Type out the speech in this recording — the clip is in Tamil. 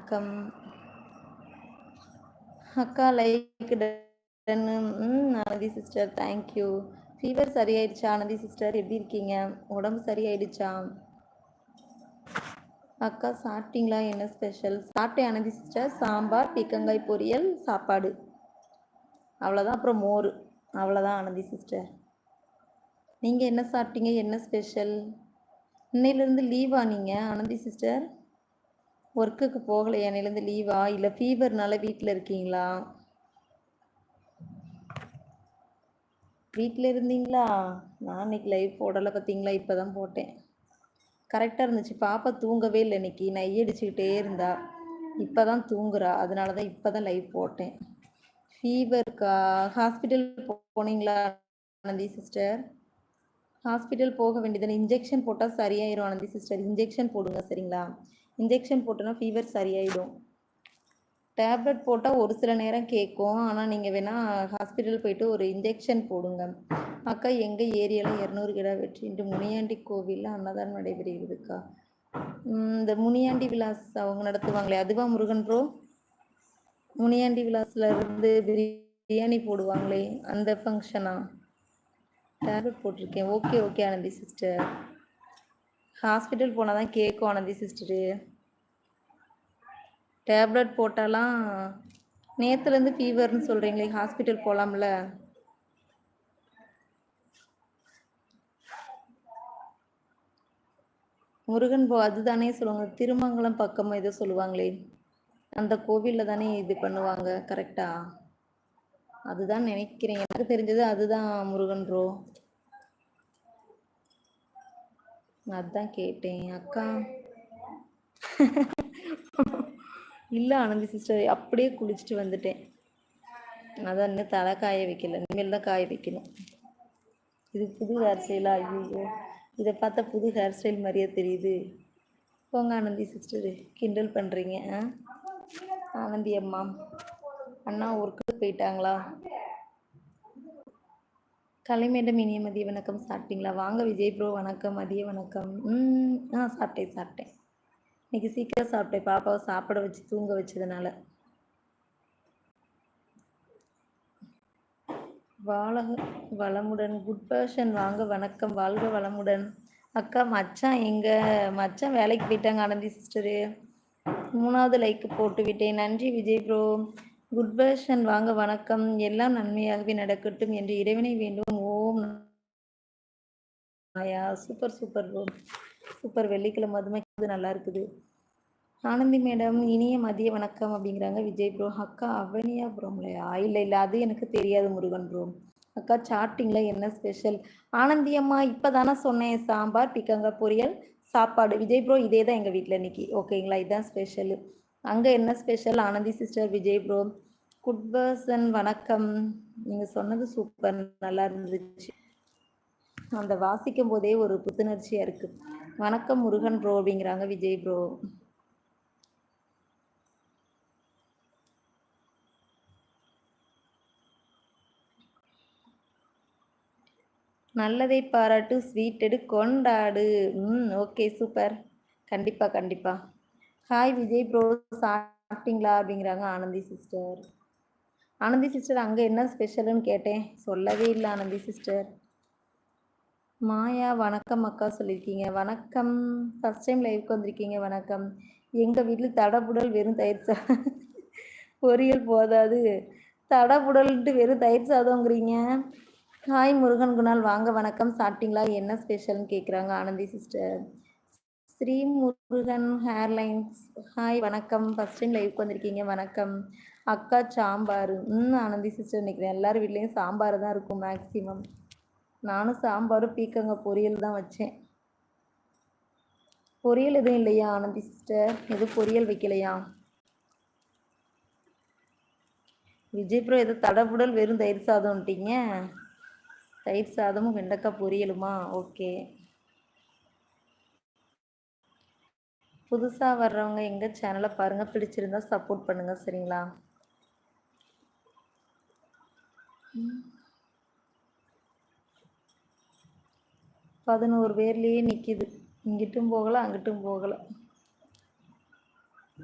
வணக்கம். அக்கா லைக் டன்னு. Anandhi sister thank you. ஃபீவர் சரியாயிடுச்சா ஆனந்தி சிஸ்டர்? எப்படி இருக்கீங்க? உடம்பு சரியாயிடுச்சா? அக்கா சாப்பிட்டீங்களா? என்ன ஸ்பெஷல்? சாப்பிட்டேன் ஆனந்தி சிஸ்டர். சாம்பார், பீக்கங்காய் பொரியல், சாப்பாடு. அவ்வளோதான். அப்புறம் மோர். அவ்வளோதான் ஆனந்தி சிஸ்டர். நீங்கள் என்ன சாப்பிட்டீங்க? என்ன ஸ்பெஷல்? இன்னையிலேருந்து லீவா நீங்கள் ஆனந்தி சிஸ்டர்? ஒர்க்குக்கு போகலையா? இன்னையிலேருந்து லீவா? இல்லை ஃபீவர்னால வீட்டில் இருக்கீங்களா? வீட்டில் இருந்தீங்களா? நான் இன்னைக்கு லைவ் போடலை பார்த்தீங்களா? இப்போ தான் போட்டேன். கரெக்டாக இருந்துச்சு. பாப்பா தூங்கவே இல்லை இன்னைக்கு. நைய் அடிச்சுக்கிட்டே இருந்தா. இப்போ தான் தூங்குறா. அதனால தான் இப்போ தான் லைவ் போட்டேன். ஃபீவருக்கா? ஹாஸ்பிட்டல் போனீங்களா ஆனந்தி சிஸ்டர்? ஹாஸ்பிட்டல் போக வேண்டியதானே. இன்ஜெக்ஷன் போட்டால் சரியாயிடும் ஆனந்தி சிஸ்டர். இன்ஜெக்ஷன் போடுங்க சரிங்களா? இன்ஜெக்ஷன் போட்டோன்னா ஃபீவர் சரியாயிடும். டேப்லெட் போட்டால் ஒரு சில நேரம் கேட்கும். ஆனால் நீங்கள் வேணால் ஹாஸ்பிட்டல் போயிட்டு ஒரு இன்ஜெக்ஷன் போடுங்க. அக்கா எங்கள் ஏரியாவில் 200 கிடா வெற்றி இன்று முனியாண்டி கோவிலில் அன்னதானம் நடைபெறுகிறதுக்கா. இந்த முனியாண்டி விலாஸ் அவங்க நடத்துவாங்களே அதுவா முருகன் ப்ரோ? முனியாண்டி விலாஸில் இருந்து பிரியாணி போடுவாங்களே அந்த ஃபங்க்ஷனா? டேப்லெட் போட்டிருக்கேன். Okay okay Anandhi sister. Hospital போனால் தான் கேட்கும் ஆனந்தி சிஸ்டரு. டேப்லெட் போட்டாலாம் நேற்றுலேருந்து ஃபீவர்னு சொல்கிறீங்களே, ஹாஸ்பிட்டல் போகலாம்ல? முருகன் அதுதானே சொல்லுவாங்க. திருமங்கலம் பக்கமாக ஏதோ சொல்லுவாங்களே, அந்த கோவிலில் தானே இது பண்ணுவாங்க. கரெக்டா? அதுதான் நினைக்கிறேன். எனக்கு தெரிஞ்சது அதுதான் முருகன் ப்ரோ. அதுதான் கேட்டேன் அக்கா. இல்லை ஆனந்தி சிஸ்டர், அப்படியே குளிச்சுட்டு வந்துட்டேன். அதான் இன்னும் தலை காய வைக்கல. இனிமேல் தான் காய வைக்கணும். இது புது ஹேர் ஸ்டைலா? ஐயோ, இதை பார்த்தா புது ஹேர் ஸ்டைல் மாதிரியே தெரியுது. போங்க ஆனந்தி சிஸ்டர், கிண்டல் பண்ணுறீங்க. ஆனந்தி அம்மா அண்ணா ஒர்க்கு போயிட்டாங்களா? கலைமேடம் இனிய மதிய வணக்கம். சாப்பிட்டீங்களா? வாங்க விஜய் ப்ரோ வணக்கம். மதிய வணக்கம். சாப்பிட்டேன். இன்னைக்கு சீக்கிரம் சாப்பிட்டேன். பாப்பாவை சாப்பிட வச்சு தூங்க வச்சதுனால. வளமுடன். குட் பர்சன் வாங்க வணக்கம். வாழ்க வளமுடன். அக்கா மச்சான் வேலைக்கு போயிட்டாங்க ஆனந்தி சிஸ்டரு. 3வது லைக் போட்டு விட்டேன். நன்றி விஜய் ப்ரோ. குட் பர்சன் வாங்க வணக்கம். எல்லாம் நன்மையாகவே நடக்கட்டும் என்று இறைவனை வேண்டும். ஓம் ஆயா. Super super bro, super. வெள்ளிக்கிழமை மதுமைக்கு நல்லா இருக்குது. ஆனந்தி மேடம் இனிய மதிய வணக்கம் அப்படிங்கிறாங்க விஜய் ப்ரோ. அக்கா அவனியா ப்ரோம்லையா? இல்லை அது எனக்கு தெரியாது முருகன் ப்ரோ. அக்கா சாப்பிட்டீங்களா? என்ன ஸ்பெஷல்? ஆனந்தி அம்மா இப்போ தானே சொன்னேன். சாம்பார், பீக்கங்காய் பொரியல், சாப்பாடு. விஜய் ப்ரோ இதே தான் எங்கள் வீட்டில் இன்னைக்கு. ஓகேங்களா? இதுதான் ஸ்பெஷலு. அங்கே என்ன special? Anandhi sister, Vijay bro. Good person வணக்கம். நீங்கள் சொன்னது சூப்பர், நல்லா இருந்துச்சு. அந்த வாசிக்கும் போதே ஒரு புத்துணர்ச்சியாக இருக்குது. வணக்கம் முருகன் ப்ரோ அப்படிங்கிறாங்க விஜய் ப்ரோ. நல்லதை பாராட்டு, ஸ்வீட் எடு, கொண்டாடு. Okay super. கண்டிப்பாக. ஹாய் விஜய் ப்ரோ, சாப்பிட்டீங்களா அப்படிங்கிறாங்க ஆனந்தி சிஸ்டர். ஆனந்தி சிஸ்டர் அங்கே என்ன ஸ்பெஷல்னு கேட்டேன், சொல்லவே இல்லை ஆனந்தி சிஸ்டர். மாயா வணக்கம் அக்கா சொல்லியிருக்கீங்க. வணக்கம். ஃபஸ்ட் டைம் லைவுக்கு வந்திருக்கீங்க. வணக்கம். எங்கள் வீட்டில் தடபுடல் வெறும் தயிர் சாதம். பொரியல் போதாது, தடபுடல்ன்ட்டு வெறும் தயிர் சாதங்கிறீங்க. ஹாய் முருகன் குணால் வாங்க வணக்கம். சாப்பிட்டீங்களா? என்ன ஸ்பெஷல்னு கேட்குறாங்க ஆனந்தி சிஸ்டர். ஸ்ரீ முருகன் ஹேர்லைன்ஸ் ஹாய் வணக்கம். ஃபஸ்ட் டைம் லைவுக்கு வந்திருக்கீங்க. வணக்கம் அக்கா. சாம்பார். ஆனந்தி சிஸ்டர் இன்னைக்கு எல்லார் வீட்லேயும் சாம்பார் தான் இருக்கும் மேக்ஸிமம். நானும் சாம்பாரும் பீக்கங்காய் பொரியல் தான் வச்சேன். பொரியல் எதுவும் இல்லையா ஆனந்தி சிஸ்டர்? எதுவும் பொரியல் வைக்கலையா? விஜய் ப்ரோ ஏதோ தடபுடல் வெறும் தயிர் சாதம்ட்டீங்க. தயிர் சாதமும் வெண்டைக்காய் பொரியலுமா? ஓகே. புதுசாக வர்றவங்க எங்கள் சேனலை பாருங்கள், பிடிச்சிருந்தா சப்போர்ட் பண்ணுங்கள் சரிங்களா? பதினோரு பேர்லேயே நிற்கிது. இங்கிட்டும் போகலை அங்கிட்டும் போகலை.